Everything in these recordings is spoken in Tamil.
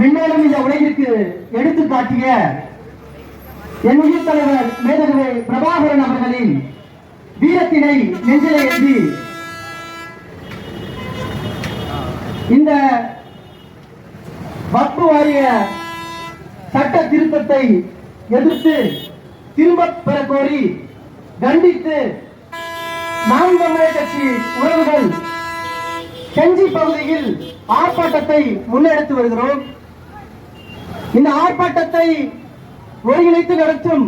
மின்னேறும் இந்த உலகிற்கு எடுத்து காட்டிய என் உயிர் தலைவர் மேதகவே பிரபாகரன் அவர்களின் வீரத்தினை நெஞ்சிலே ஏந்தி இந்த வக்பு வாரிய சட்ட திருத்தத்தை எதிர்த்து திரும்ப பெற கோரி கண்டித்து நாம் தமிழர் கட்சி உறவுகள் செஞ்சி பகுதியில் ஆர்ப்பாட்டத்தை முன்னெடுத்து வருகிறோம். இந்த ஆர்ப்பாட்டத்தை ஒருங்கிணைத்து நடத்தும்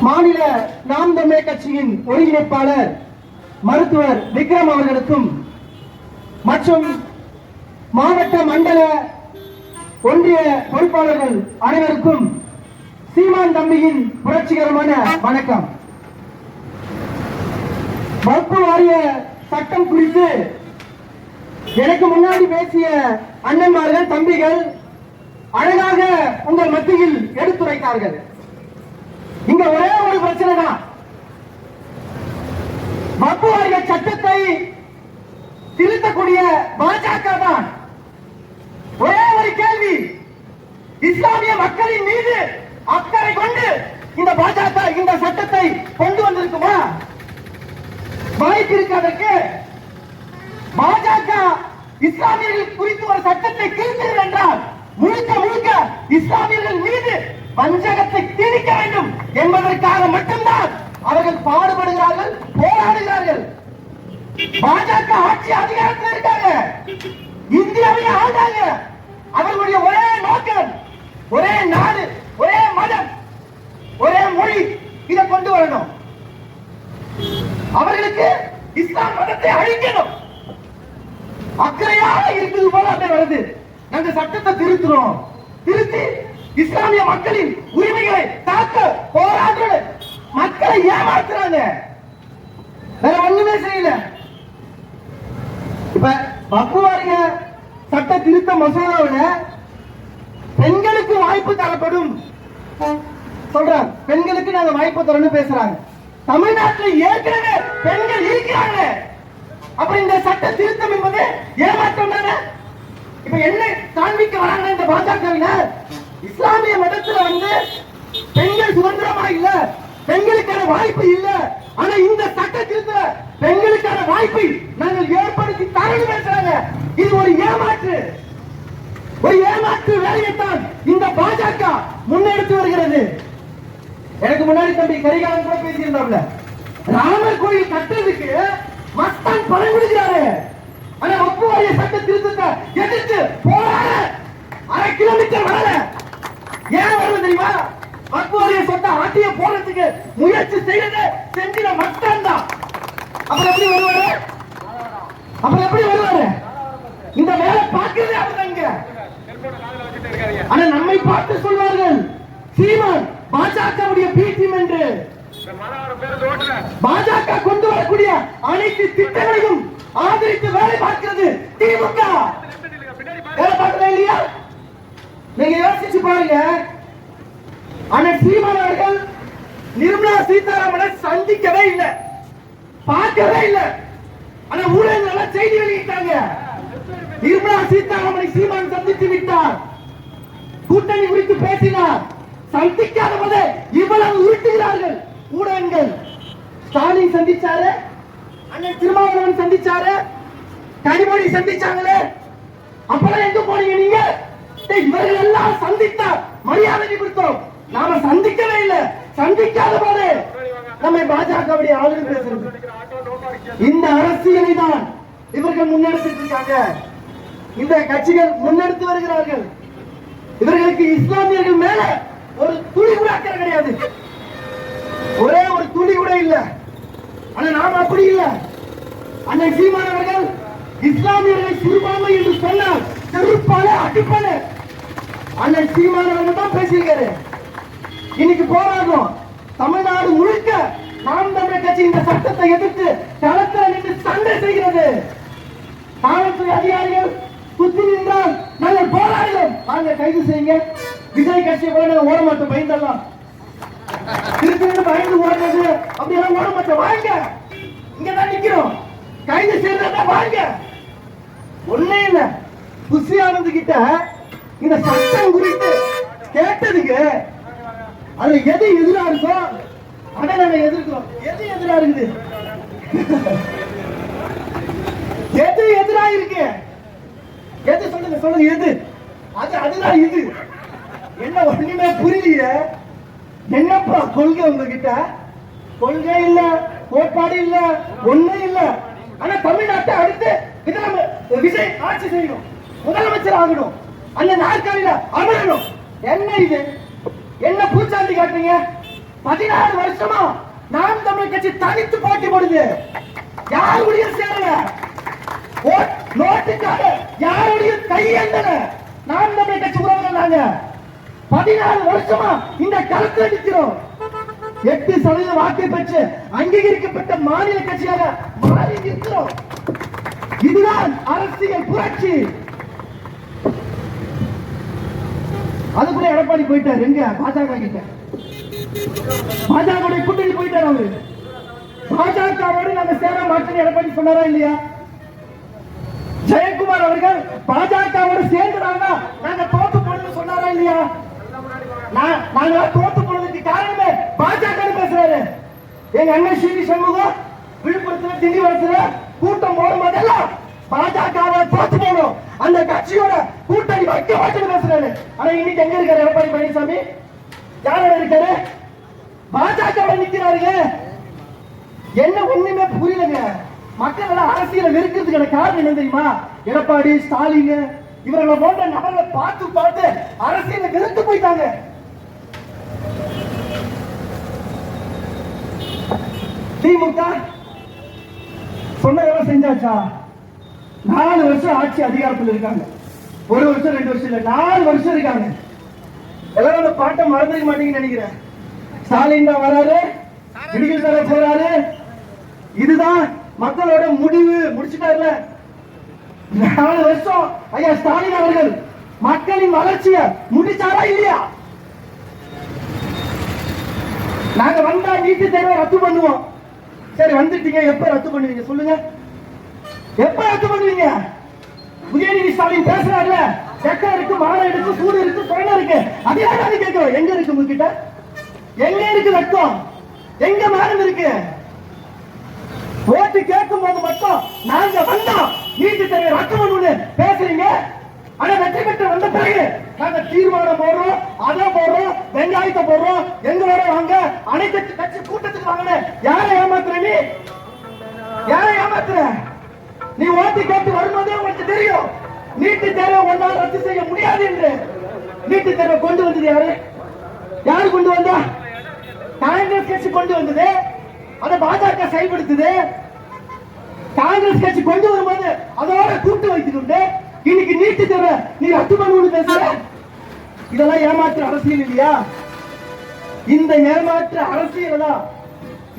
மாநில நாம் தமிழர் கட்சியின் ஒருங்கிணைப்பாளர் மருத்துவர் விக்ரம் அவர்களுக்கும் மற்றும் மாவட்ட மண்டல ஒன்றிய பொறுப்பாளர்கள் அனைவருக்கும் சீமான் தம்பியின் புரட்சிகரமான வணக்கம். வக்பு வாரிய சட்டம் குறித்து எனக்கு முன்னாடி பேசிய அண்ணன்மார்கள் தம்பிகள் அழகாக உங்கள் மத்தியில் எடுத்துரைத்தார்கள். இங்க ஒரே ஒரு பிரச்சனை தான், வக்பு வாரிய சட்டத்தை திருத்தக்கூடிய பாஜக தான். ஒரே ஒரு கேள்வி, இஸ்லாமிய மக்களின் மீது அக்கறை கொண்டு இந்த பாஜக இந்த சட்டத்தை கொண்டு வந்திருக்குமா? வாய்ப்பு இருக்காதற்கு. பாஜக இஸ்லாமியர்கள் குறித்து ஒரு சட்டத்தை திருத்தது என்றால் முழுக்க முழுக்க இஸ்லாமியர்கள் மீது வஞ்சகத்தை திணிக்க வேண்டும் என்பதற்காக மட்டும்தான் அவர்கள் பாடுபடுகிறார்கள், போராடுகிறார்கள். பாஜக ஆட்சி அதிகாரத்தில் இருக்காங்க, இந்தியாவை ஆண்டாங்க. அவர்களுடைய ஒரே நோக்கம் ஒரே நாடு, ஒரே மதம், ஒரே மொழி, இதை கொண்டு வரணும். அவர்களுக்கு இஸ்லாம் மதத்தை அழிக்கணும். அக்கறையாக இருக்குது போல அப்படி வருது. அந்த சட்டத்தை திருத்துறோம், திருத்தி இஸ்லாமிய மக்களின் உரிமைகளை தாக்க போராடுற மக்களை ஏமாத்துறாங்க. வேற ஒண்ணுமே செய்யல. இப்ப வக்பு வாரிய சட்ட திருத்த மசோதாவில் பெண்களுக்கு வாய்ப்பு தரப்படும் சொல்றாங்க. பெண்களுக்கு நாங்க வாய்ப்பு தரணும் பேசுறாங்க. தமிழ்நாட்டில் ஏற்கனவே பெண்கள் இருக்கிறாங்க. அப்படி இந்த சட்ட திருத்தம் என்பது ஏமாற்றம் தானே. இப்ப என்ன காண்பிக்க வராங்க இந்த பாஜகவினர்? இஸ்லாமிய மதத்துல பெண்கள் சுதந்திரமா இல்ல, பெண்களுக்கான வாய்ப்பு இல்ல. ஆனா இந்த சட்ட திருத்த பெண்களுக்கான வாய்ப்பை நாங்கள் ஏற்படுத்தி தரணும் பேசுறாங்க. இது ஒரு ஏமாற்று, ஒரு ஏமாற்று வேலையைத்தான் இந்த பாஜக முன்னெடுத்து வருகிறது. எனக்கு முன்னாடி தம்பி கரிகாலன் கூட பேசியிருந்தாப்ல, ராமர் கோயில் கட்டுறதுக்கு மஸ்தான் பணம் கொடுக்கிறாரு. ஆனா வக்பு வாரிய சட்ட திருத்தத்தை எதிர்த்து போராட 1/2 கிலோமீட்டர் வரல. ஏன் வரல தெரியுமா? வக்பு வாரிய சட்ட ஆட்டிய போறதுக்கு முயற்சி செய்யறது செஞ்சிட மஸ்தான் தான். அப்புறம் எப்படி வருவாரு? அப்புறம் எப்படி வருவாரு? இந்த வேலை பார்க்கிறதே அப்படிங்க. ஆனா நம்மை பார்த்து சொல்வார்கள், சீமான் பாஜகவுடைய பி டீம் என்று. பாஜக கொண்டு வரக்கூடிய அனைத்து திட்டங்களையும் ஆதரித்து வேலை பார்க்கிறது திமுக. வேலை பார்க்கல இல்லையா? நீங்க யோசிச்சு பாருங்க. ஆனா சீமான் அவர்கள் நிர்மலா சீதாராமனை சந்திக்கவே இல்லை, பார்க்கவே இல்லை. ஆனா ஊடகங்கள் செய்தி வெளியிட்டாங்க, நிர்மலா சீதாராமனை சீமான் சந்தித்து விட்டார், கூட்டணி குறித்து பேசினார். சந்திக்காத போது இவ்வளவு உருட்டுகிறார்கள் ஊடகங்கள். ஸ்டாலின் சந்திச்சாரு, அண்ணன் திருமாவளவன் சந்திச்சாரு, கனிமொழி சந்திச்சாங்களே, அப்புறம் எங்க போனீங்க நீங்க? இவர்கள் எல்லாம் சந்தித்தா மரியாதை கொடுத்தோம், நாம சந்திக்கவே இல்லை. சந்திக்காத போது நம்ம பாஜகவுடைய ஆளுநர் பேசுறது. இந்த அரசியலை தான் இவர்கள் முன்னெடுத்து இருக்காங்க, இந்த கட்சிகள் முன்னெடுத்து வருகிறார்கள். இவர்களுக்கு இஸ்லாமியர்கள் மேல ஒரு துளி கூட அக்கறை கிடையாது, ஒரே ஒரு துளி கூட இல்ல. ஆனா நாம அப்படி இல்ல. அண்ணன் சீமான் அவர்கள் இஸ்லாமியர்களை சிறுபான்மை என்று சொன்னால் செருப்பால அடிப்பால. அண்ணன் சீமான் அவர்கள் தான் பேசியிருக்காரு. இன்னைக்கு போராடும் தமிழ்நாடு முழுக்க நாம் தமிழர் கட்சி இந்த சட்டத்தை எதிர்த்து களத்தில் நின்று சண்டை செய்கிறது. காவல்துறை அதிகாரிகள் சுத்தி நின்றால் நாங்கள் போராடுகிறோம், நாங்க கைது செய்யுங்க. விஜய் கட்சியை போல ஓட மாட்டோம், பயந்தெல்லாம் திருப்பி பயந்து ஓடுறது அப்படியெல்லாம் ஓட மாட்டோம். வாங்க, இங்கதான் நிக்கிறோம், கைது செய்யறதா வாங்க. ஒன்னே இல்ல, புஷி ஆனந்த் கிட்ட இந்த சட்டம் குறித்து கேட்டதுக்கு அதுல எது எதிரா இருக்கோ அதை நாங்க எதிர்க்கிறோம். எது எதிரா இருக்குது? எது எதிரா இருக்கு? எது சொல்லுங்க சொல்லுங்க, எது? அதுதான் இது. என்ன ஒண்ணுமே புரியலையே. என்னப்பா கொள்கை உங்ககிட்ட? கொள்கை இல்ல, கோட்பாடு இல்ல, ஒண்ணு இல்ல. ஆனா தமிழ்நாட்டை அடுத்து விஜய் ஆட்சி செய்யணும், முதலமைச்சர் ஆகணும், அந்த நாற்காலியில அமரணும். என்ன இது? என்ன பூச்சாண்டி காட்டுறீங்க? 16 வருஷமா நாம் தமிழ் கட்சி தனித்து போட்டி போடுது. யாருடைய சேரல, நோட்டுக்காக யாருடைய கையெழுந்தல. நாம் தமிழ் கட்சி உறவுகள் நாங்க 14 வருஷமா இந்த களத்தில் நிற்கிறோம். 8% வாக்கை பெற்று அங்கீகரிக்கப்பட்ட மாநில கட்சியாக மாறி நிற்கிறோம். இதுதான் அரசியல் புரட்சி. அதுக்குள்ள எடப்பாடி போயிட்டார். எங்க? பாஜக கிட்ட. பாஜக கூட்டணி போயிட்டார் அவரு. பாஜகவோடு நாங்க சேர மாட்டோம் எடப்பாடி சொன்னாரா இல்லையா? ஜெயக்குமார் அவர்கள் பாஜகவோடு சேர்ந்துடாங்க நாங்க தோத்து போடுன்னு சொன்னாரா இல்லையா? நாங்க தோத்து போனதுக்கு காரணமே பாஜக பேசுறாரு. எங்க அண்ணன் ஸ்ரீ சண்முகம் விழுப்புரத்துல திண்டிவனத்துல கூட்டம் போடும் போதெல்லாம் பாஜகவை தோத்து போடும், அந்த கட்சியோட கூட்டணி வைக்க மாட்டேன்னு பேசுறாரு. ஆனா இன்னைக்கு எங்க இருக்காரு எடப்பாடி பழனிசாமி? யாரோட இருக்காரு? பாஜக நிக்கிறாருங்க. என்ன ஒண்ணுமே புரியலங்க. மக்கள் எல்லாம் அரசியலை வெறுக்கிறதுக்கான காரணம் என்ன தெரியுமா? எடப்பாடி, ஸ்டாலின் இவர்களை போன்ற நபர்களை பார்த்து பார்த்து அரசியலை வெறுத்து போயிட்டாங்க. திமுக சொன்னதெல்லாம் செஞ்சாச்சா? 4 வருஷம் ஆட்சி அதிகாரத்தில் இருக்காங்க. 1 வருஷம் 2 வருஷம் இல்ல, 4 வருஷம் இருக்காங்க. எல்லாரும் அந்த பாட்டை மறந்துக்க மாட்டீங்கன்னு நினைக்கிறேன். ஸ்டாலின் தான் வராரு, இடிகள் தர போறாரு. இதுதான் மக்களோட முடிவு. முடிச்சுட்டாருல 4 வருஷம். ஐயா ஸ்டாலின் அவர்கள் மக்களின் வளர்ச்சியை முடிச்சாரா இல்லையா? நாங்க வந்தா நீட்டு தேர்வை ரத்து பண்ணுவோம். சரி வந்துட்டீங்க, எப்ப ரத்து பண்ணுவீங்க சொல்லுங்க? எப்ப ரத்து பண்ணுவீங்க? உதயநிதி ஸ்டாலின் பேசுறாருல, செக்க இருக்கு, மானம் இருக்கு, சூடு இருக்கு, சொரணை இருக்கு. அதெல்லாம் நாங்க கேட்கிறோம். எங்க இருக்கு உங்ககிட்ட? எங்க இருக்கு ரத்தம்? எங்க மானம் இருக்கு? ஓட்டு கேட்கும் போது மட்டும் நாங்க வந்தோம் நீட்டு தேர்வை ரத்து பண்ணுன்னு பேசுறீங்க. ஆனா வெற்றி பெற்று வந்த பிறகு நாங்க தீர்மானம் போடுறோம், அதை போடுறோம், வெங்காயத்தை போடுறோம், எங்களோட வாங்க, அனைத்து கட்சி கூட்டத்துக்கு வாங்க. யாரை ஏமாத்துற நீ? யாரை ஏமாத்துற நீ? ஓட்டு கேட்டு வரும்போதே உங்களுக்கு தெரியும் நீட்டு தேர்வை ஒன்றால் ரத்து செய்ய முடியாது என்று. நீட்டு தேர்வை கொண்டு வந்தது யாரு? யாரு கொண்டு வந்தா? காங்கிரஸ் கட்சி கொண்டு வந்தது. அதை பாஜக செயல்படுத்துது. காங்கிரஸ் கட்சி கொண்டு வரும்போது அதோட கூட்டு வைத்துக் கொண்டு இன்னைக்கு நீட்டு தேர்வை நீ ரத்து பண்ணுன்னு பேசுற. இதெல்லாம் ஏமாற்று அரசியல் இல்லையா? இந்த ஏமாற்று அரசியல் தான்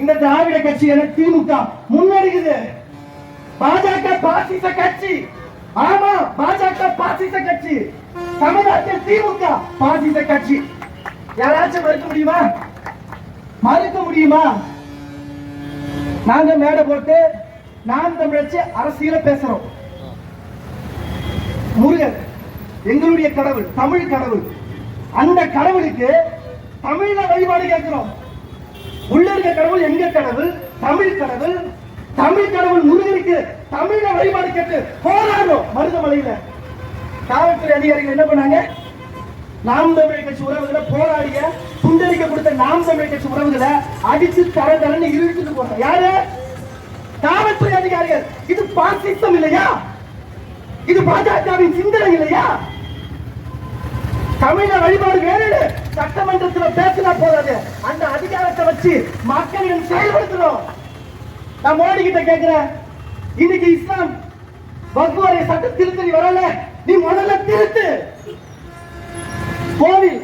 இந்த திராவிட கட்சி என திமுக முன்னெடுக்குது. பாஜக பாசிச கட்சி. ஆமா, பாஜக பாசிச கட்சி. தமிழ்நாட்டில் திமுக பாசிச கட்சி. யாராச்சும் மறுக்க முடியுமா? மறுக்க முடியுமா? நாங்க மேடை போட்டு நாம் தமிழச்சு அரசியல பேசுறோம். முருகன் எங்களுடைய கடவுள், தமிழ் கடவுள். அந்த கடவுளுக்கு தமிழ்ல வழிபாடு கேட்கிறோம். உள்ள இருக்க கடவுள் எங்க கடவுள்? தமிழ் கடவுள். தமிழ் கடவுள் முருகனுக்கு தமிழ்ல வழிபாடு கேட்டு போராடுறோம். மருதமலையில காவல்துறை அதிகாரிகள் என்ன பண்ணாங்க? நாம் தமிழ் கட்சி உறவுகளை போராடிய குண்டலிக்க கொடுத்த நாம் தமிழ் கட்சி உறவுகளை அடிச்சு தர தரன்னு இழுத்துட்டு போறாங்க. யாரு? காவல்துறை அதிகாரிகள். இது பாசிசம் இல்லையா? இது பாஜகவின் சிந்தனை இல்லையா? தமிழ வழிபாடு வேறு சட்டமன்றத்தில் பேசினா போதாது, அந்த அதிகாரத்தை வச்சு மக்களிடம் செயல்படுத்தணும். நான் மோடி கிட்ட கேட்கிறேன், இன்னைக்கு இஸ்லாம் வகுவரை சட்ட திருத்தணி வரல, நீ முதல்ல திருத்து. கோவில்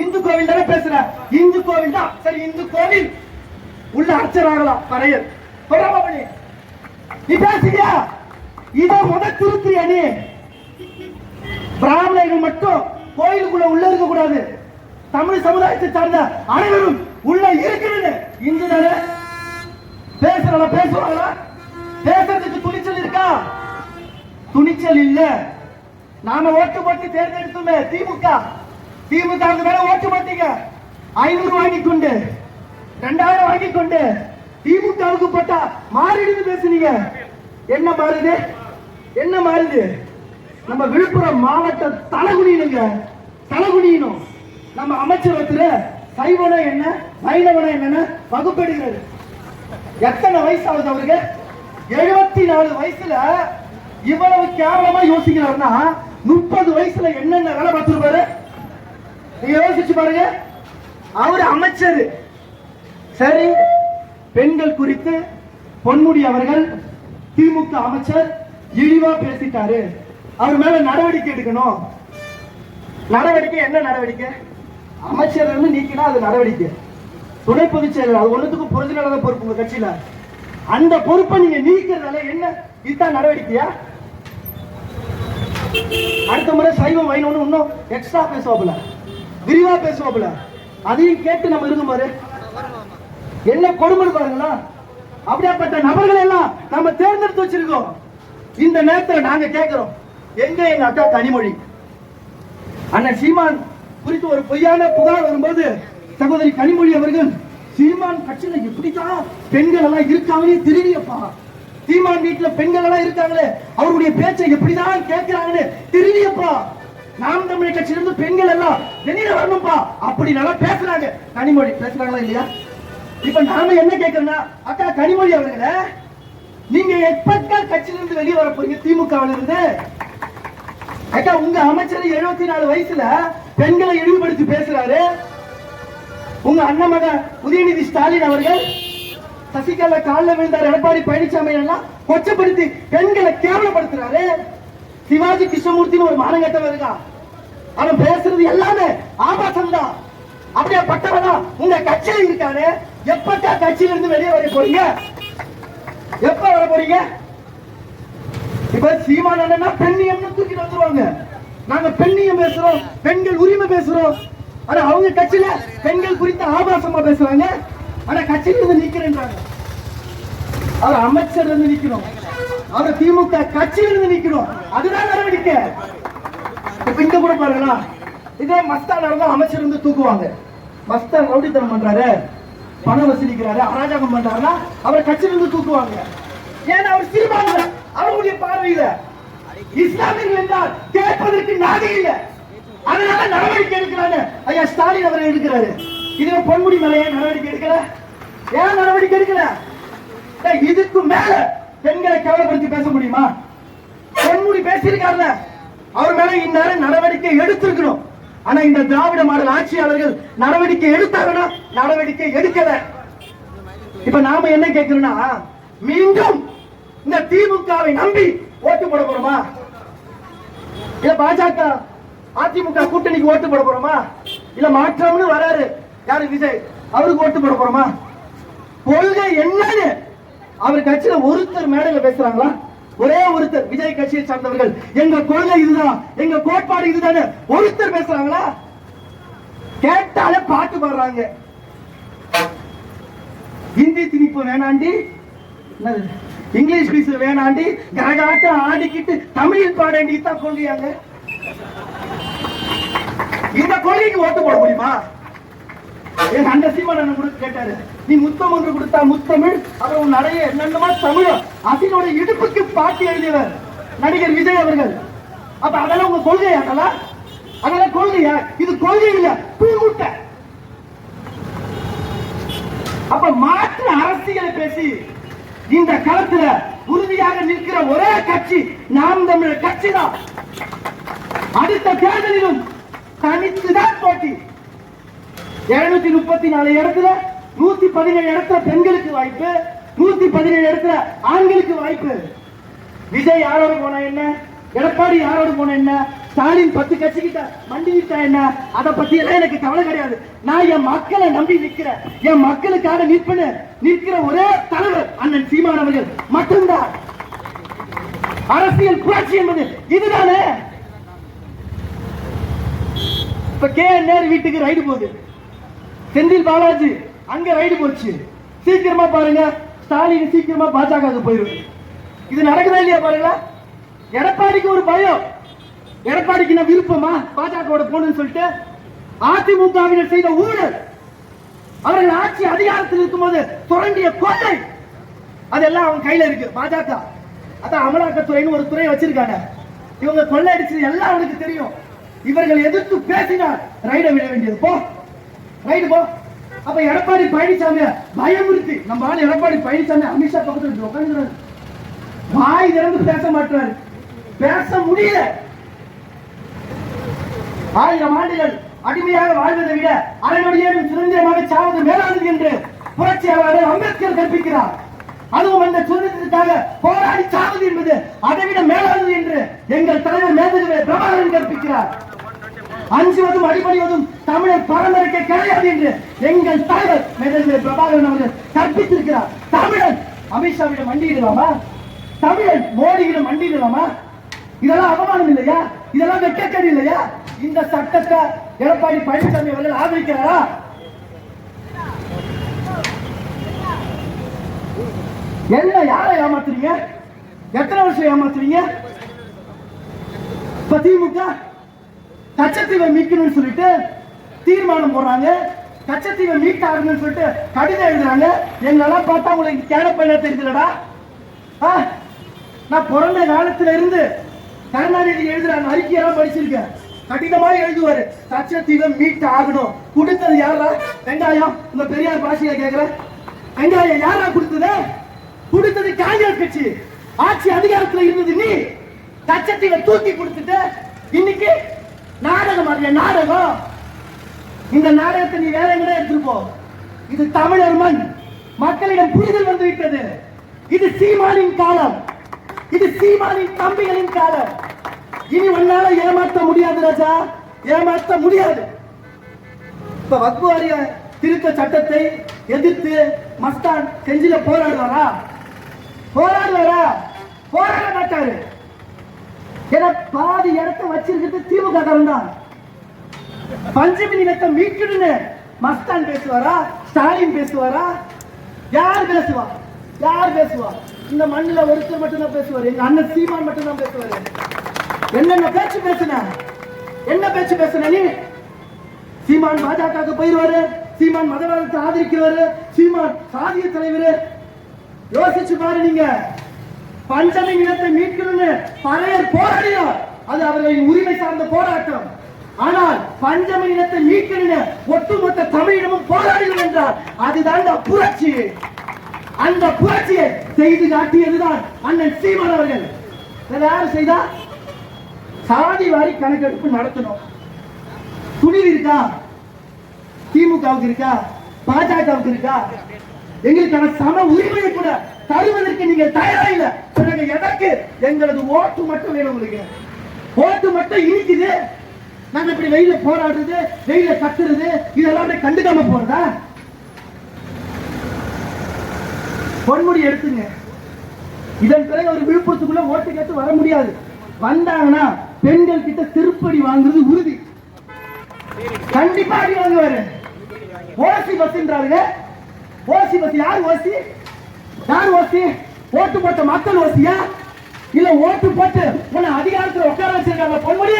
இந்து கோவில் தானே பேசுற? இந்து கோவில் தான் சரி. இந்து கோவில் உள்ள அர்ச்சராகலாம் பறையர் பண்ணி நீ பேசுறியா? இதை முதல் திருத்தியா? நீ பிராமணர்கள் மட்டும் கோயிலுக்குள்ள உள்ள இருக்க கூடாது, தமிழ் சமுதாயத்தை சார்ந்த அனைவரும் உள்ள இருக்கிறது. இந்து தானே பேசுறாங்க. பேசுவாங்களா? பேசுறதுக்கு துணிச்சல் இருக்கா? துணிச்சல் இல்ல. நாம ஓட்டு போட்டு தேர்ந்தெடுத்துமே திமுக. திமுக மேல ஓட்டு போட்டீங்க. 500 வாங்கி கொண்டு 2000 வாங்கி கொண்டு திமுகவுக்கு போட்டா மாறிடுது பேசுனீங்க. என்ன மாறுது? என்ன மாறுது? நம்ம விழுப்புரம் மாவட்ட தலகுனியனுங்க, தலகுனியணும். நம்ம அமைச்சரத்துல சைவன என்ன வைணவன என்னன்னு வகுப்பெடுக்கிறாரு. எத்தனை வயசு ஆகுது அவருக்கு? 74 வயசுல இவ்வளவு கேவலமா யோசிக்கிறாருன்னா 30 வயசுல என்னென்ன வேலை பார்த்திருப்பாரு நீங்க யோசிச்சு பாருங்க. அவரு அமைச்சர். சரி, பெண்கள் குறித்து பொன்முடி அவர்கள் திமுக அமைச்சர் இழிவா பேசிட்டாரு, அவர் மேல நடவடிக்கை எடுக்கணும். நடவடிக்கை என்ன நடவடிக்கை? அமைச்சர் இருந்து நீக்கினா அது நடவடிக்கை. துணை பொதுச் செயலர் அது ஒண்ணுத்துக்கும் புரிதலாத பொறுப்பு உங்க கட்சியில. அந்த பொறுப்பை நீங்க நீக்கிறதால என்ன இதுதான் நடவடிக்கையா? அடுத்த முறை சைவம் வைணவன்னு இன்னும் எக்ஸ்ட்ரா பேசுவாப்புல, விரிவா பேசுவாப்புல. அதையும் கேட்டு நம்ம இருக்கும் பாரு என்ன கொடுமை பாருங்களா. அப்படியாப்பட்ட நபர்கள் எல்லாம் நம்ம தேர்ந்தெடுத்து வச்சிருக்கோம். இந்த நேரத்தில் நாங்க கேட்கிறோம், எங்க எங்க அக்கா கனிமொழி? அண்ணன் சீமான் குறித்து ஒரு பொய்யான புகார் வரும்போது சகோதரி கனிமொழி அவர்கள் சீமான் கட்சியில எப்படிதான் பெண்கள் எல்லாம் இருக்காங்களே தெரியலையப்பா, சீமான் வீட்டுல பெண்கள் எல்லாம் இருக்காங்களே அவருடைய பேச்சை எப்படிதான் கேட்கிறாங்கன்னு தெரியலையப்பா, நாம் தமிழ் கட்சியிலிருந்து பெண்கள் எல்லாம் வெளியில வரணும்பா அப்படி நல்லா பேசுறாங்க. கனிமொழி பேசுறாங்களா இல்லையா? இப்ப நாம என்ன கேட்கிறோம்னா, அக்கா கனிமொழி அவர்களே, நீங்க எப்ப கட்சியிலிருந்து வெளியே வர போறீங்க? திமுகவில் இருந்து அக்கா உங்க அமைச்சர் 74 வயசுல பெண்களை இழிவுபடுத்தி பேசுறாரு. உங்க அண்ணன் மகன் உதயநிதி ஸ்டாலின் அவர்கள் சசிகலா காலில் விழுந்தார், எடப்பாடி பழனிசாமி எல்லாம் கொச்சப்படுத்தி பெண்களை கேவலப்படுத்துறாரு. சிவாஜி கிருஷ்ணமூர்த்தின்னு ஒரு மானங்கட்டவன் இருக்கா, அவன் பேசுறது எல்லாமே ஆபாசம் தான். அப்படியே பட்டவனா உங்க கட்சியில இருக்காரு. எப்பக்கா கட்சியில இருந்து வெளியே வர போறீங்க? எப்ப வர போறீங்க? இப்ப சீமான் அண்ணா பெண்ணியம்னு தூக்கிட்டு வந்துருவாங்க. நாங்க பெண்ணியம் பேசுறோம், பெண்கள் உரிமை பேசுறோம். ஆனா அவங்க கட்சியில பெண்கள் குறித்து ஆபாசமா பேசுறாங்க. ஆனா கட்சியில இருந்து நிக்கிறேன்றாங்க. அவர் அமைச்சர் இருந்து நிக்கணும், அவர் திமுக கட்சியில இருந்து நிக்கணும். அதுதான் நடவடிக்கை. இப்ப இங்க கூட பாருங்களா, இதே மஸ்தான் தான் அமைச்சர் இருந்து தூக்குவாங்க. மஸ்தான் ரவுடித்தனம் பண்றாரு, பணம் வசூலிக்கிறாரு, அராஜகம் பண்றாருன்னா அவரை கட்சியில இருந்து தூக்குவாங்க. ஏன்னா அவர் சிறுபான்மை, அவருடைய பார்வையில இஸ்லாமியர்கள் என்றால் கேட்பதற்கு நாதி இல்லை. அதனால நடவடிக்கை எடுக்கிறாரு ஐயா ஸ்டாலின் அவர்கள் எடுக்கிறாரு. இதுல பொன்முடி மேல ஏன் நடவடிக்கை எடுக்கல? ஏன் நடவடிக்கை எடுக்கல? இதுக்கு மேல பெண்களை கேவலப்படுத்தி பேச முடியுமா? பொன்முடி பேசியிருக்காருல, அவர் மேல இந்நேரம் நடவடிக்கை எடுத்திருக்கணும். ஆனா இந்த திராவிட மாடல் ஆட்சியாளர்கள் நடவடிக்கை எடுத்தாங்கன்னா நடவடிக்கை எடுக்கல. இப்ப நாம என்ன கேட்கிறோம்னா, மீண்டும் இந்த திமுகவை நம்பி ஓட்டு போட போறோமா? இல்ல பாஜக அதிமுக கூட்டணிக்கு ஓட்டு போட போறோமா? இல்ல மாற்றம்னு வராரு யாரு விஜய், அவருக்கு ஓட்டு போட போறோமா? கொள்கை என்னன்னு அவர் கட்சியில ஒருத்தர் மேடையில பேசுறாங்களா? ஒரே ஒருத்தர் விஜய் கட்சியை சார்ந்தவர்கள் எங்க கொள்கை இதுதான், எங்க கோட்பாடு இதுதானே ஒருத்தர் பேசுறாங்களா? கேட்டாலே பாட்டு பாடுறாங்க. ஹிந்தி திணிப்பு வேணாண்டி, இங்கிலீஷ் பீஸ் வேணாண்டி, கரகாட்டம் ஆடிக்கிட்டு தமிழில் பாடாண்டி தான் கொள்கையாங்க. இந்த கொள்கைக்கு ஓட்டு போட முடியுமா? என் அந்த சீமான் கூட கேட்டாரு, நீ முத்தம் ஒன்று கொடுத்தா முத்தமிழ், அப்புறம் நிறைய என்னென்னமா தமிழ் அதனோட இடுப்புக்கு பாட்டி எழுதியவர் நடிகர் விஜய் அவர்கள். அப்ப அதெல்லாம் உங்க கொள்கையா? அதெல்லாம் கொள்கையா? இது கொள்கை இல்ல, பூமுட்டை. அப்ப மாற்று அரசியலை பேசி இந்த களத்துல உறுதியாக நிற்கிற ஒரே கட்சி நாம் தமிழர் கட்சி தான். அடுத்த தேர்தலிலும் தனித்துதான் போட்டி. 234 இடத்துல 117 இடத்துல பெண்களுக்கு வாய்ப்பு, 117 இடத்துல ஆண்களுக்கு வாய்ப்பு. விஜய் யாரோடு போனா என்ன, எடப்பாடி யாரோடு போன என்ன, ஸ்டாலின் 10 கட்சி கிட்ட மண்டிட்டா என்ன, அதை பத்தி எல்லாம் எனக்கு கவலை கிடையாது. நான் என் மக்களை நம்பி நிற்கிறேன், என் மக்களுக்காக நிற்கிற ஒரே தலைவர் அண்ணன் சீமான் அவர்கள் மட்டும்தான். அரசியல் புரட்சி என்பது இதுதானே. இப்ப KNR வீட்டுக்கு ரைடு போகுது, செந்தில் பாலாஜி அங்க ரைடு போச்சு. சீக்கிரமா பாருங்க, ஸ்டாலின் சீக்கிரமா பாஜக போயிருக்கு. இது நடக்குதா இல்லையா பாருங்க. எடப்பாடிக்கு ஒரு பயம், எடப்பாடிக்கு என்ன விருப்பமா பாஜக போகணும்னு சொல்லிட்டு? அதிமுகவினர் செய்த ஊழல், அவர்கள் ஆட்சி அதிகாரத்தில் இருக்கும்போது சுரண்டிய கொள்ளை, அதெல்லாம் அவங்க கையில இருக்கு. பாஜக அதான் அமலாக்கத்துறைன்னு ஒரு துறை வச்சிருக்காங்க. இவங்க கொள்ளை அடிச்சது எல்லாம் அவனுக்கு தெரியும். இவர்கள் எதிர்த்து பேசினார் ரைட விட வேண்டியது. போ ரைடு போ. அப்ப எடப்பாடி பழனிசாமி பயமுறுத்தி, நம்ம ஆளு எடப்பாடி பழனிசாமி அமித்ஷா பக்கத்துல உட்காந்துறாரு, வாய் திறந்து பேச மாட்டாரு, பேச முடியல. 1000 ஆண்டுகள் அடிமையாக வாழ்வதை விட அரைநொடியேனும் சுதந்திரமாக சாவது மேலானது என்று புரட்சியாளர் அம்பேத்கர் கற்பிக்கிறார். அதுவும் அந்த சுதந்திரத்திற்காக போராடி சாவது என்பது அதைவிட மேலானது என்று எங்கள் தலைவர் மேதகவே பிரபாகரன் கற்பிக்கிறார். அஞ்சுவதும் அடிபணிவதும் தமிழர் பரம்பரைக்கு கிடையாது என்று எங்கள் தலைவர் மேதகவே பிரபாகரன் அவர்கள் கற்பித்திருக்கிறார். தமிழன் அமித்ஷாவிடம் மண்டியிடலாமா? தமிழன் மோடியிடம் மண்டியிடலாமா? இதெல்லாம் அவமானம் இல்லையா? இதெல்லாம் வெட்கக்கேடு இல்லையா? இந்த சட்டத்தை எடப்பாடி பழனிசாமி அவர்கள் ஆதரிக்கிறாரா? என்ன யாரை ஏமாத்துறீங்க? எத்தனை வருஷம் ஏமாத்துறீங்க? இப்ப திமுக கச்சத்தீவை மீட்கணும்னு சொல்லிட்டு தீர்மானம் போடுறாங்க, கச்சத்தீவை மீட்டாகணும்னு சொல்லிட்டு கடிதம் எழுதுறாங்க. எங்களெல்லாம் பார்த்தா உங்களுக்கு கேடப்பண்ண தெரியுதுலடா. நான் பிறந்த காலத்துல இருந்து கருணாநிதி எழுதுறாங்க அறிக்கையெல்லாம் படிச்சிருக்கேன். கடிதமா எழுதுவாரு, கச்சத்தீவை மீட் ஆகணும். கொடுத்தது யாரா? வெங்காயம். இந்த பெரியார் பாஷையில கேக்குற வெங்காயம் யாரா கொடுத்தது? கொடுத்தது காங்கிரஸ் கட்சி. ஆட்சி அதிகாரத்தில் இருந்தது நீ. கச்சத்தீவை தூக்கி கொடுத்துட்டு இன்னைக்கு நாடகம், அது நாடகம். இந்த நாடகத்தை நீ வேற எங்கடா எடுத்துட்டு போ. இது தமிழர் மண். மக்களிடம் புரிதல் வந்து விட்டது. இது சீமானின் காலம், இது சீமானின் தம்பிகளின் காலம். இனி ஒன்னால ஏமாற்ற முடியாது ராஜா, ஏமாற்ற முடியாது. இப்ப வக்ஃப் வாரிய திருத்த சட்டத்தை எதிர்த்து மஸ்தான் செஞ்சில போராடுவாரா? போராடுவாரா? போராட மாட்டாரு. ஏன்னா பாதி இடத்தை வச்சிருக்கிறது திமுக தான். பஞ்சமி நிலத்தை மீட்கணும்னு மஸ்தான் பேசுவாரா? ஸ்டாலின் பேசுவாரா? யார் பேசுவா? யார் பேசுவா? இந்த மண்ணில ஒருத்தர் மட்டும் தான் பேசுவார். எங்க அண்ணன் சீமான் மட்டும் தான் பேசுவாரு. என்னென்ன பேச்சு பேசுன? என்ன பேச்சு பேசுன நீ? சீமான் பாஜக போயிருவாரு, சீமான் மதவாதத்தை ஆதரிக்கிறவரு, சீமான் சாதிய தலைவர். யோசிச்சு பாரு. நீங்க பஞ்சமி நிலத்தை மீட்கணும்னு பறையர் போராடினார், அது அவர்களின் உரிமை சார்ந்த போராட்டம். ஆனால் பஞ்சமி நிலத்தை மீட்கணும்னு ஒட்டுமொத்த தமிழிடமும் போராடினார் என்றார். அதுதான் புரட்சி. அந்த புரட்சியை செய்து காட்டியதுதான் அண்ணன் சீமான் அவர்கள். யார் செய்தா? சாதி வாரி கணக்கெடுப்பு நடத்தணும். துணிவு இருக்கா? திமுகவுக்கு இருக்கா? பாஜகவுக்கு இருக்கா? எங்களுக்கான சம உரிமையை கூட தருவதற்கு நீங்க தயாரா இல்ல. எதற்கு? எங்களது ஓட்டு மட்டும் வேணும். உங்களுக்கு ஓட்டு மட்டும் இனிக்குது. நாங்க இப்படி வெயில போராடுறது, வெயில கத்துறது, இதெல்லாம் கண்டுக்காம போறதா? பொன்முடி எடுத்துங்க. இதன் பிறகு ஒரு விழுப்புரத்துக்குள்ள ஓட்டு கேட்டு வர முடியாது. வந்தாங்கன்னா பெண்கள் கிட்ட திருப்படி வாங்குறது உறுதி. கண்டிப்பா அடி வாங்குவாரு. ஓசி பஸ்ன்றாருங்க. ஓசி பஸ் யார் ஓசி? யார் ஓசி? ஓட்டு போட்ட மக்கள் ஓசியா? இல்ல ஓட்டு போட்டு உன்னை அதிகாரத்தில் உட்கார வச்சிருக்காங்க பொன்முடி,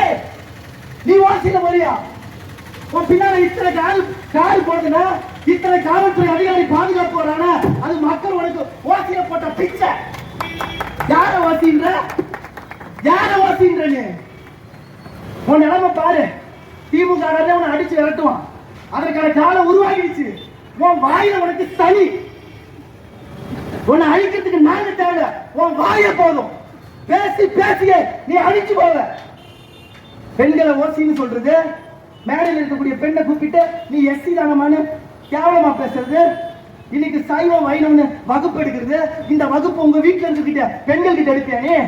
நீ ஓசியில வரியா? உன் பின்னால இத்தனை கார் போடுதுன்னா, இத்தனை காவல்துறை அதிகாரி பாதுகாப்பு வரானா, அது மக்கள் உனக்கு ஓசியில போட்ட பிச்சை. யார ஓசின்ற? யார ஓசின்ற? நீ உன் நிலைமை பாரு. திமுக உன்னை அடிச்சு விரட்டுவான். அதற்கான காலம் உருவாகிடுச்சு. உன் வாயில உனக்கு சனி. உன்னை அழிக்கிறதுக்கு நாங்க தேவை. உன் வாய போதும். பேசி பேசிய நீ அழிச்சு போவ. பெண்களை ஓசின்னு சொல்றது, மேடையில் இருக்கக்கூடிய பெண்ணை கூப்பிட்டு நீ எஸ்சி தானமானு கேவலமா பேசுறது, இன்னைக்கு சைவம் வைணவன்னு வகுப்பு எடுக்கிறது. இந்த வகுப்பு உங்க வீட்டுல இருந்துகிட்ட பெண்கள் கிட்ட எடுப்பியானே?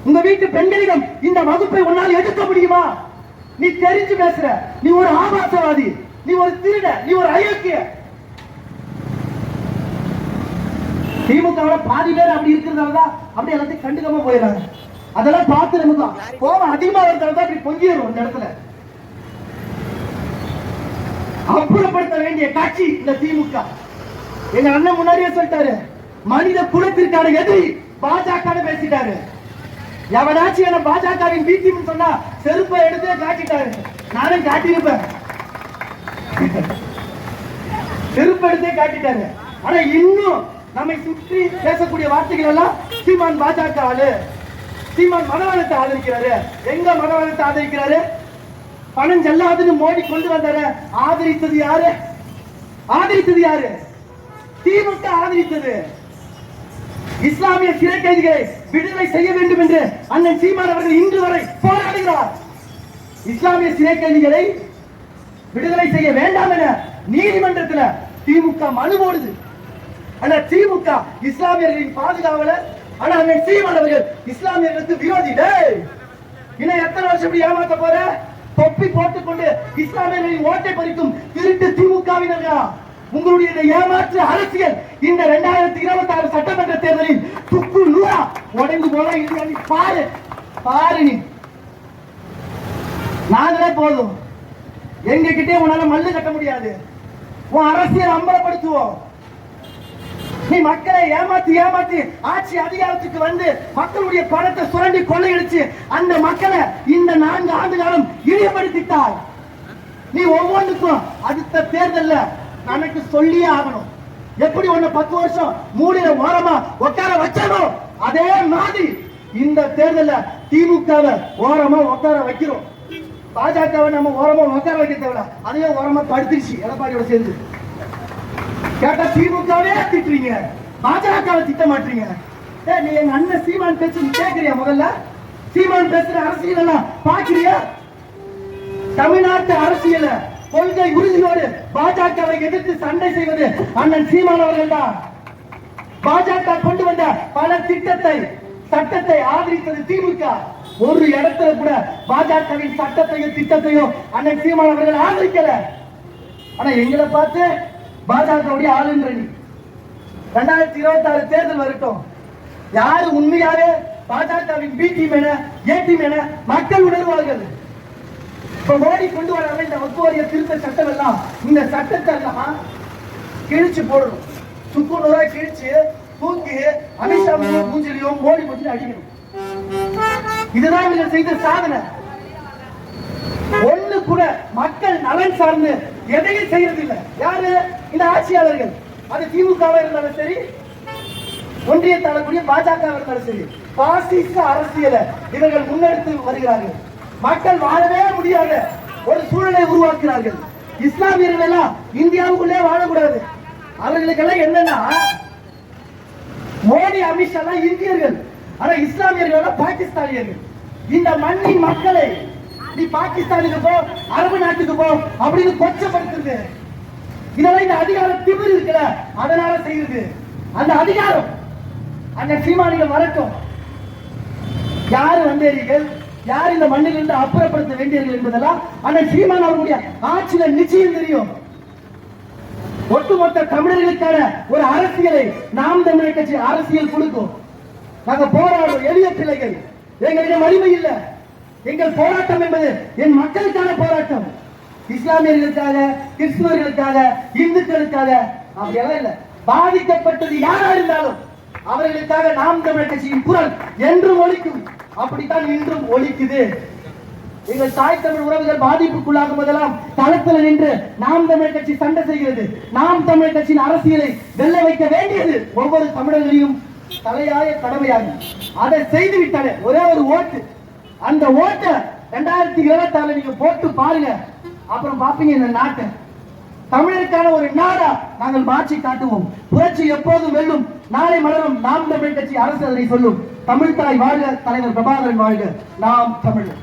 உங்க வீட்டு பெண்களிடம் இந்த வகுப்பை உன்னால் எடுக்க முடியுமா? நீ தெரிஞ்சு பேசுற. நீ ஒரு ஆபாசவாதி, நீ ஒரு திருட, நீ ஒரு அயோக்கிய. திமுக பாதி பேர் அப்படி இருக்கிறதாலதான் அப்படி எல்லாத்தையும் கண்டுக்காம போயிடறாங்க. அதெல்லாம் பார்த்து நமக்கு கோபம் அதிகமா இருக்கிறதா அப்படி பொங்கிடும் இந்த இடத்துல. அப்புறப்படுத்த வேண்டிய காட்சி இந்த திமுக. எங்க அண்ணன் முன்னாடியே சொல்லிட்டாரு, மனித குலத்திற்கான எதிரி பாஜக பேசிட்டாரு. எவனாச்சும் என்ன பாஜகவின் பி டீம் சொன்னா செருப்பை எடுத்தே காட்டிட்டாரு. நானும் காட்டியிருப்பேன், செருப்பை எடுத்தே காட்டிட்டாரு. ஆனா இன்னும் நம்மை சுற்றி பேசக்கூடிய வார்த்தைகள் எல்லாம் சீமான் பாஜக ஆளு, சீமான் மதவாதத்தை ஆதரிக்கிறாரு. எங்க மதவாதத்தை ஆதரிக்கிறாரு? பணம் செல்லாதுன்னு மோடி கொண்டு வந்தாரு. ஆதரித்தது யாரு? ஆதரித்தது யாரு? திமுக ஆதரித்தது. இஸ்லாமிய சிறை கைதிகளை விடுதலை செய்ய வேண்டும் என்று அண்ணன் சீமான் அவர்கள் இன்று வரை போராடுகிறார். இஸ்லாமிய சிறை கைதிகளை விடுதலை செய்ய வேண்டாம் என நீதிமன்றத்தில் திமுக மனு போடுது. ஆனா திமுக இஸ்லாமியர்களின் பாதுகாவலர். ஆனா அண்ணன் சீமான் அவர்கள் இஸ்லாமியர்களுக்கு விரோதி. இன்னும் எத்தனை வருஷம் இப்படி ஏமாத்த போற? தொப்பி போட்டுக்கொண்டு இஸ்லாமியர்களின் ஓட்டை பறிக்கும் திருட்டு திமுகவினர்களா? உங்களுடைய இந்த ஏமாற்று அரசியல் இந்த 2026 சட்டமன்ற தேர்தலில் துக்கு நூறா உடைந்து போல பாரு பாரு. நீ நாங்களே போதும், எங்க கிட்டே உன்னால மல்லு கட்ட முடியாது. உன் அரசியல் அம்பலப்படுத்துவோம். நீ மக்களை ஏமாத்தி ஏமாத்தி ஆட்சி அதிகாரத்துக்கு வந்து மக்களுடைய பணத்தை சுரண்டி கொள்ளையடிச்சு அந்த மக்களை இந்த 4 ஆண்டு காலம் இழிவுபடுத்திட்டாய். நீ ஒவ்வொன்றுக்கும் அடுத்த தேர்தல்ல கணக்கு சொல்லியே ஆகணும். எப்படி ஒண்ணு 10 வருஷம் மூலையில ஓரமா உட்கார வச்சனோ அதே மாதிரி இந்த தேர்தல்ல திமுகவை ஓரமா உட்கார வைக்கிறோம். பாஜகவை நம்ம ஓரமா உட்கார வைக்க தேவையில்ல, அதையே ஓரமா படுத்துச்சு எடப்பாடியோட சேர்ந்து. கேட்டா திமுகவே திட்டுறீங்க, பாஜகவை திட்ட மாட்டீங்க. நீ எங்க அண்ணன் சீமான் பேச்சு கேட்கறியா? முதல்ல சீமான் பேசுற அரசியல் எல்லாம் பாக்குறியா? தமிழ்நாட்டு அரசியல கொள்கை உறுதியோடு பாஜகவை எதிர்த்து சண்டை செய்வது அண்ணன் சீமான் அவர்கள் தான். பாஜக கொண்டு வந்த பல திட்டத்தை சட்டத்தை ஆதரித்தது திமுக. ஒரு இடத்துல கூட பாஜகவின் சட்டத்தையும் திட்டத்தையும் அண்ணன் சீமான் அவர்கள் ஆதரிக்கல. ஆனா எங்களை பார்த்து பாஜகவுடைய ஆளுன்ற நீ 2026 தேர்தல் வரட்டும், யாரு உண்மையாவே பாஜகவின் பி டீம் என ஏ டீம் என மக்கள் உணர்வார்கள். இப்ப மோடி கொண்டு வர இந்த வக்குவாரிய திருத்த சட்டம் எல்லாம், இந்த சட்டத்தை எல்லாம் கிழிச்சு போடணும். சுக்கு நூறா கிழிச்சு தூக்கி அமித்ஷா மூஞ்சிலையும் மோடி மூஞ்சிலும் அடிக்கணும். இதுதான் இவர்கள் செய்த சாதனை. ஒண்ணு கூட மக்கள் நலன் சார்ந்து எதையும் செய்யறது இல்லை. யாரு? இந்த ஆட்சியாளர்கள். அது திமுகவா இருந்தாலும் சரி, ஒன்றியத்தை ஆளக்கூடிய பாஜக இருந்தாலும் சரி, பாசிச அரசியலை இவர்கள் முன்னெடுத்து வருகிறார்கள். மக்கள் வாழவே முடியாத ஒரு சூழலை உருவாக்குகிறார்கள். இஸ்லாமியர்கள் எல்லாம் இந்தியாவுக்குள்ளே வாழக்கூடாது. அவர்களுக்கெல்லாம் என்னன்னா, மோடி அமித்ஷா எல்லாம் இந்தியர்கள், ஆனா இஸ்லாமியர்கள் எல்லாம் பாகிஸ்தானியர்கள். இந்த மண்ணின் மக்களை நீ பாகிஸ்தானுக்கு போ, அரபு நாட்டுக்கு போ அப்படின்னு கொச்சப்படுத்துது. இதெல்லாம் இந்த அதிகாரம் திமிர் இருக்குல்ல, அதனால செய்யுது. அந்த அதிகாரம் அந்த சீமானிகள் வரட்டும். யாரு வந்தேரிகள், யார் இந்த மண்ணில் இருந்து அப்புறப்படுத்த வேண்டியவர்கள் என்பதெல்லாம் அந்த சீமான் அவர்களுடைய ஆட்சியில நிச்சயம் தெரியும். ஒட்டுமொத்த தமிழர்களுக்கான ஒரு அரசியலை நாம் தமிழர் கட்சி அரசியல் கொடுக்கும். நாங்க போராடும் எளிய பிள்ளைகள், எங்களிடம் வலிமை இல்லை. எங்கள் போராட்டம் என்பது என் மக்களுக்கான போராட்டம். இஸ்லாமியர்களுக்காக, கிறிஸ்துவர்களுக்காக, இந்துக்களுக்காக அப்படியெல்லாம் இல்ல. பாதிக்கப்பட்டது யாரா இருந்தாலும் அவர்களுக்காக நாம் தமிழர் கட்சியின் குரல் என்றும் ஒலிக்கும். அப்படித்தான் இன்றும் ஒலிக்குது. எங்கள் தாய் தமிழ் உறவுகள் பாதிப்புக்குள்ளாகும் போதெல்லாம் களத்தில் நின்று நாம் தமிழர் கட்சி சண்டை செய்கிறது. நாம் தமிழர் கட்சியின் அரசியலை வெல்ல வைக்க வேண்டியது ஒவ்வொரு தமிழர்களையும் தலையாய கடமையாகும். அதை செய்து விட்டாலே ஒரே ஒரு ஓட்டு, அந்த ஓட்டை 2026 நீங்க போட்டு பாருங்க. அப்புறம் பாப்பீங்க இந்த நாட்டை தமிழருக்கான ஒரு நாடா நாங்கள் மாற்றி காட்டுவோம். புரட்சி எப்போதும் வெல்லும். நாளை மலரும் நாம் தமிழர் கட்சி அரசு அதனை சொல்லும். தமிழ் தாய் வாழ்க, தலைவர் பிரபாகரன் வாழ்க, நாம் தமிழர்.